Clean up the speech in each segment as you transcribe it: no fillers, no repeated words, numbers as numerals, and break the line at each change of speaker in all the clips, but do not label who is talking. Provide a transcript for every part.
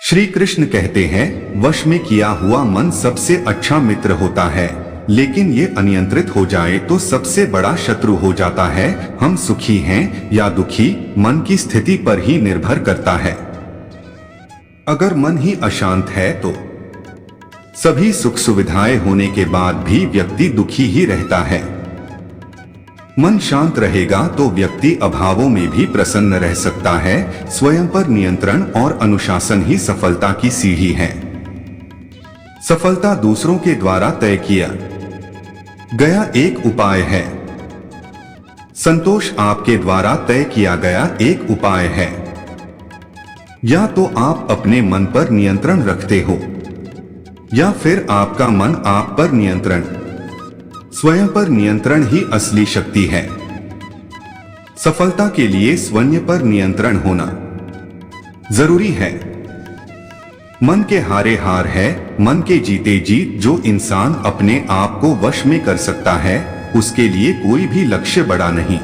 श्री कृष्ण कहते हैं, वश में किया हुआ मन सबसे अच्छा मित्र होता है, लेकिन ये अनियंत्रित हो जाए तो सबसे बड़ा शत्रु हो जाता है। हम सुखी हैं या दुखी, मन की स्थिति पर ही निर्भर करता है। अगर मन ही अशांत है तो सभी सुख सुविधाएं होने के बाद भी व्यक्ति दुखी ही रहता है। मन शांत रहेगा तो व्यक्ति अभावों में भी प्रसन्न रह सकता है। स्वयं पर नियंत्रण और अनुशासन ही सफलता की सीढ़ी है। सफलता दूसरों के द्वारा तय किया गया एक उपाय है। संतोष आपके द्वारा तय किया गया एक उपाय है। या तो आप अपने मन पर नियंत्रण रखते हो या फिर आपका मन आप पर नियंत्रण। स्वयं पर नियंत्रण ही असली शक्ति है। सफलता के लिए स्वयं पर नियंत्रण होना जरूरी है। मन के हारे हार है, मन के जीते जीत। जो इंसान अपने आप को वश में कर सकता है, उसके लिए कोई भी लक्ष्य बड़ा नहीं।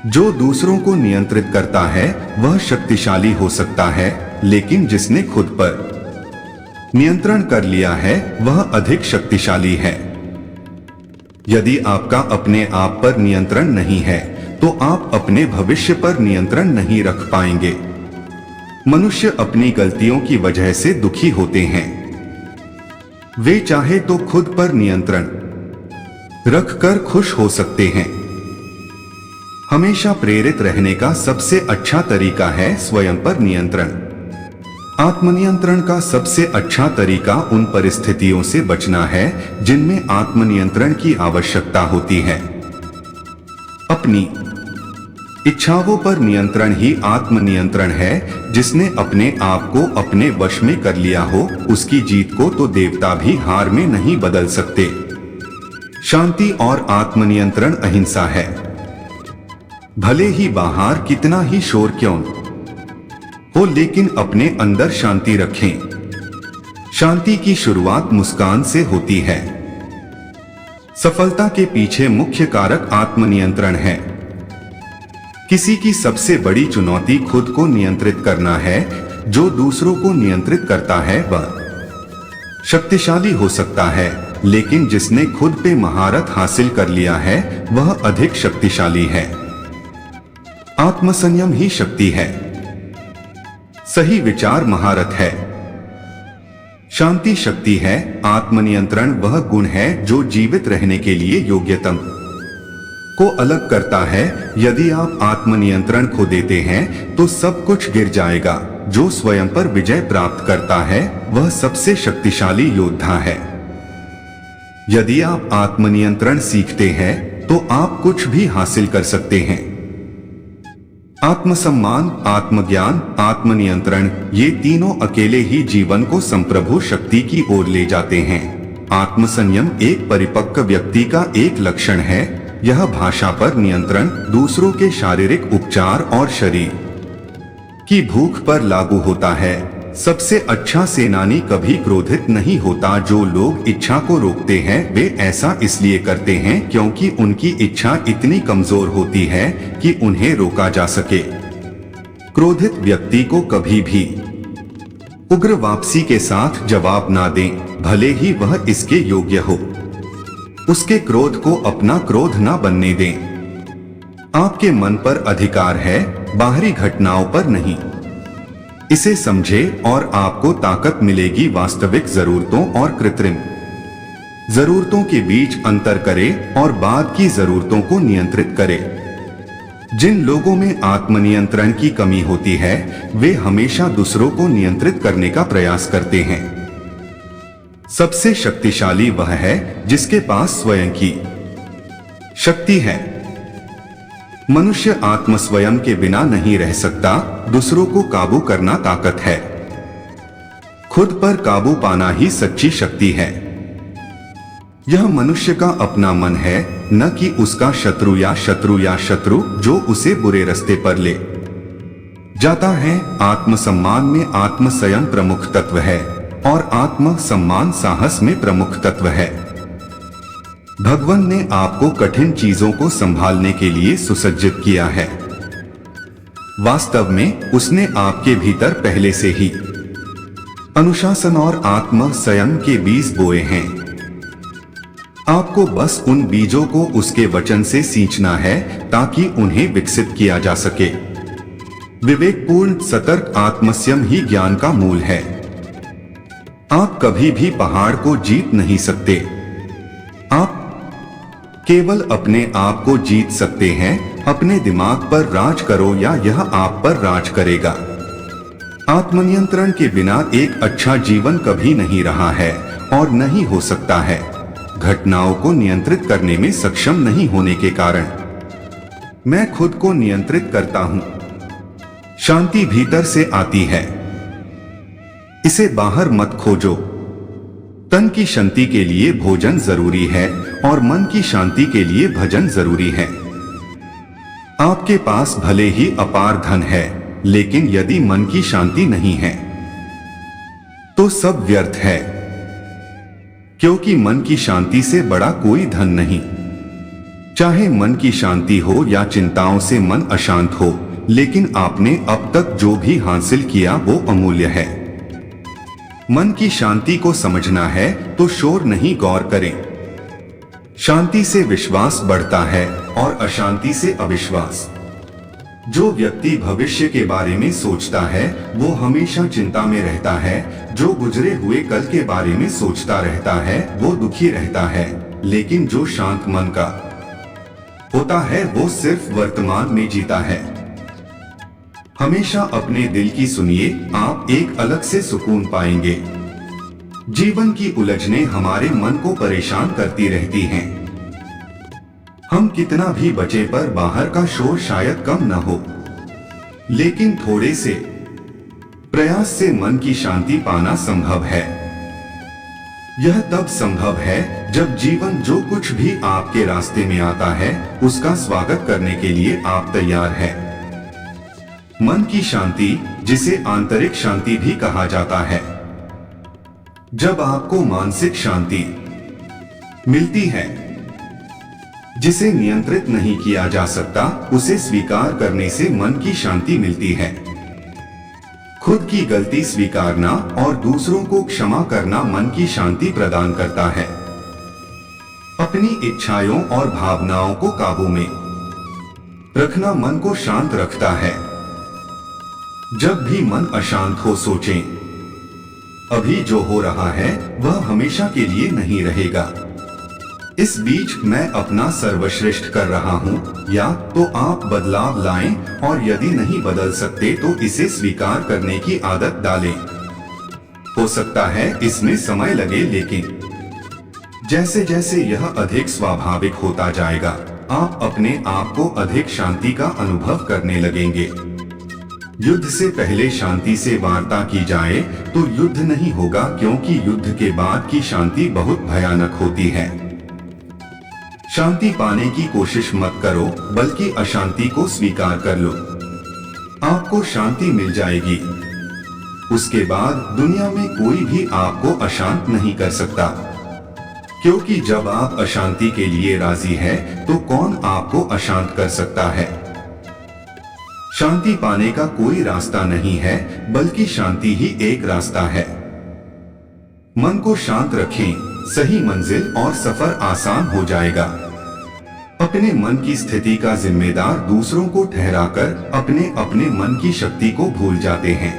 जो दूसरों को नियंत्रित करता है वह शक्तिशाली हो सकता है, लेकिन जिसने खुद पर नियंत्रण कर लिया है वह अधिक शक्तिशाली है। यदि आपका अपने आप पर नियंत्रण नहीं है तो आप अपने भविष्य पर नियंत्रण नहीं रख पाएंगे। मनुष्य अपनी गलतियों की वजह से दुखी होते हैं। वे चाहे तो खुद पर नियंत्रण रखकर खुश हो सकते हैं। हमेशा प्रेरित रहने का सबसे अच्छा तरीका है स्वयं पर नियंत्रण। आत्मनियंत्रण का सबसे अच्छा तरीका उन परिस्थितियों से बचना है जिनमें आत्मनियंत्रण की आवश्यकता होती है। अपनी इच्छाओं पर नियंत्रण ही आत्मनियंत्रण है। जिसने अपने आप को अपने वश में कर लिया हो, उसकी जीत को तो देवता भी हार में नहीं बदल सकते। शांति और आत्मनियंत्रण अहिंसा है। भले ही बाहर कितना ही शोर क्यों हो, लेकिन अपने अंदर शांति रखें। शांति की शुरुआत मुस्कान से होती है। सफलता के पीछे मुख्य कारक आत्मनियंत्रण है। किसी की सबसे बड़ी चुनौती खुद को नियंत्रित करना है। जो दूसरों को नियंत्रित करता है वह शक्तिशाली हो सकता है, लेकिन जिसने खुद पे महारत हासिल कर लिया है वह अधिक शक्तिशाली है। आत्मसंयम ही शक्ति है। सही विचार महारत है। शांति शक्ति है। आत्मनियंत्रण वह गुण है जो जीवित रहने के लिए योग्यतम को अलग करता है। यदि आप आत्मनियंत्रण खो देते हैं तो सब कुछ गिर जाएगा। जो स्वयं पर विजय प्राप्त करता है वह सबसे शक्तिशाली योद्धा है। यदि आप आत्मनियंत्रण सीखते हैं तो आप कुछ भी हासिल कर सकते हैं। आत्मसम्मान, आत्मज्ञान, आत्मनियंत्रण, ये तीनों अकेले ही जीवन को संप्रभु शक्ति की ओर ले जाते हैं। आत्मसंयम एक परिपक्व व्यक्ति का एक लक्षण है। यह भाषा पर नियंत्रण, दूसरों के शारीरिक उपचार और शरीर की भूख पर लागू होता है। सबसे अच्छा सेनानी कभी क्रोधित नहीं होता। जो लोग इच्छा को रोकते हैं वे ऐसा इसलिए करते हैं क्योंकि उनकी इच्छा इतनी कमजोर होती है कि उन्हें रोका जा सके। क्रोधित व्यक्ति को कभी भी उग्र वापसी के साथ जवाब ना दें, भले ही वह इसके योग्य हो। उसके क्रोध को अपना क्रोध ना बनने दें। आपके मन पर अधिकार है, बाहरी घटनाओं पर नहीं। इसे समझे और आपको ताकत मिलेगी। वास्तविक जरूरतों और कृत्रिम जरूरतों के बीच अंतर करें और बाद की जरूरतों को नियंत्रित करें। जिन लोगों में आत्मनियंत्रण की कमी होती है वे हमेशा दूसरों को नियंत्रित करने का प्रयास करते हैं। सबसे शक्तिशाली वह है जिसके पास स्वयं की शक्ति है। मनुष्य आत्म स्वयं के बिना नहीं रह सकता। दूसरों को काबू करना ताकत है। खुद पर काबू पाना ही सच्ची शक्ति है। यह मनुष्य का अपना मन है, न कि उसका शत्रु या शत्रु जो उसे बुरे रास्ते पर ले जाता है। आत्मसम्मान में आत्मसंयम प्रमुख तत्व है और आत्मसम्मान साहस में प्रमुख तत्व है। भगवान ने आपको कठिन चीजों को संभालने के लिए सुसज्जित किया है। वास्तव में उसने आपके भीतर पहले से ही अनुशासन और आत्म संयम के बीज बोए हैं। आपको बस उन बीजों को उसके वचन से सींचना है ताकि उन्हें विकसित किया जा सके। विवेकपूर्ण सतर्क आत्मसंयम ही ज्ञान का मूल है। आप कभी भी पहाड़ को जीत नहीं सकते। आप केवल अपने आप को जीत सकते हैं। अपने दिमाग पर राज करो या यह आप पर राज करेगा। आत्मनियंत्रण के बिना एक अच्छा जीवन कभी नहीं रहा है और नहीं हो सकता है। घटनाओं को नियंत्रित करने में सक्षम नहीं होने के कारण मैं खुद को नियंत्रित करता हूं। शांति भीतर से आती है, इसे बाहर मत खोजो। तन की शांति के लिए भोजन जरूरी है और मन की शांति के लिए भजन जरूरी है। आपके पास भले ही अपार धन है, लेकिन यदि मन की शांति नहीं है तो सब व्यर्थ है, क्योंकि मन की शांति से बड़ा कोई धन नहीं। चाहे मन की शांति हो या चिंताओं से मन अशांत हो, लेकिन आपने अब तक जो भी हासिल किया वो अमूल्य है। मन की शांति को समझना है तो शोर नहीं, गौर करें। शांति से विश्वास बढ़ता है और अशांति से अविश्वास। जो व्यक्ति भविष्य के बारे में सोचता है वो हमेशा चिंता में रहता है। जो गुजरे हुए कल के बारे में सोचता रहता है वो दुखी रहता है। लेकिन जो शांत मन का होता है वो सिर्फ वर्तमान में जीता है। हमेशा अपने दिल की सुनिए, आप एक अलग से सुकून पाएंगे। जीवन की उलझनें हमारे मन को परेशान करती रहती हैं। हम कितना भी बचे पर बाहर का शोर शायद कम न हो, लेकिन थोड़े से प्रयास से मन की शांति पाना संभव है। यह तब संभव है जब जीवन जो कुछ भी आपके रास्ते में आता है उसका स्वागत करने के लिए आप तैयार हैं। मन की शांति, जिसे आंतरिक शांति भी कहा जाता है। जब आपको मानसिक शांति मिलती है जिसे नियंत्रित नहीं किया जा सकता, उसे स्वीकार करने से मन की शांति मिलती है। खुद की गलती स्वीकारना और दूसरों को क्षमा करना मन की शांति प्रदान करता है। अपनी इच्छाओं और भावनाओं को काबू में रखना मन को शांत रखता है। जब भी मन अशांत हो, सोचें, अभी जो हो रहा है वह हमेशा के लिए नहीं रहेगा। इस बीच मैं अपना सर्वश्रेष्ठ कर रहा हूँ। या तो आप बदलाव लाएं और यदि नहीं बदल सकते तो इसे स्वीकार करने की आदत डालें। हो सकता है इसमें समय लगे, लेकिन जैसे जैसे यह अधिक स्वाभाविक होता जाएगा, आप अपने आप को अधिक शांति का अनुभव करने लगेंगे। युद्ध से पहले शांति से वार्ता की जाए तो युद्ध नहीं होगा, क्योंकि युद्ध के बाद की शांति बहुत भयानक होती है। शांति पाने की कोशिश मत करो, बल्कि अशांति को स्वीकार कर लो। आपको शांति मिल जाएगी। उसके बाद दुनिया में कोई भी आपको अशांत नहीं कर सकता, क्योंकि जब आप अशांति के लिए राजी है तो कौन आपको अशांत कर सकता है। शांति पाने का कोई रास्ता नहीं है, बल्कि शांति ही एक रास्ता है। मन को शांत रखें, सही मंजिल और सफर आसान हो जाएगा। अपने मन की स्थिति का जिम्मेदार दूसरों को ठहराकर अपने अपने मन की शक्ति को भूल जाते हैं।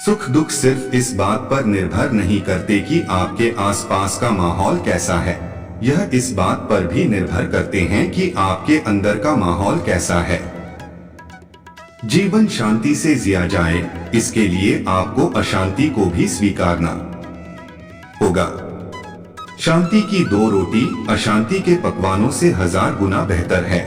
सुख दुख सिर्फ इस बात पर निर्भर नहीं करते कि आपके आसपास का माहौल कैसा है, यह इस बात पर भी निर्भर करते हैं कि आपके अंदर का माहौल कैसा है। जीवन शांति से जिया जाए, इसके लिए आपको अशांति को भी स्वीकारना होगा। शांति की 2 रोटी अशांति के पकवानों से 1000 गुना बेहतर है।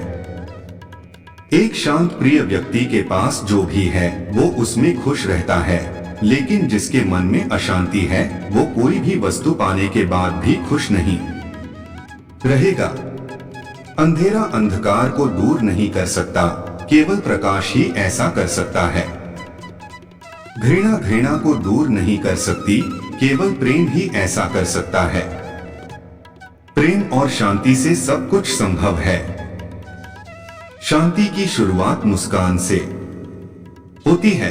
एक शांत प्रिय व्यक्ति के पास जो भी है वो उसमें खुश रहता है, लेकिन जिसके मन में अशांति है वो कोई भी वस्तु पाने के बाद भी खुश नहीं रहेगा। अंधेरा अंधकार को दूर नहीं कर सकता, केवल प्रकाश ही ऐसा कर सकता है। घृणा घृणा को दूर नहीं कर सकती, केवल प्रेम ही ऐसा कर सकता है। प्रेम और शांति से सब कुछ संभव है। शांति की शुरुआत मुस्कान से होती है।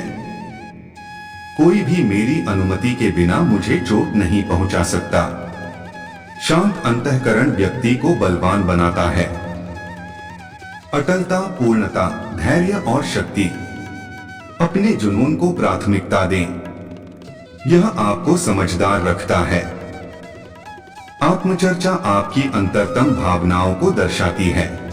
कोई भी मेरी अनुमति के बिना मुझे चोट नहीं पहुंचा सकता। शांत अंतःकरण व्यक्ति को बलवान बनाता है। अटलता, पूर्णता, धैर्य और शक्ति। अपने जुनून को प्राथमिकता दें। यह आपको समझदार रखता है। आत्मचर्चा आपकी अंतरतम भावनाओं को दर्शाती है।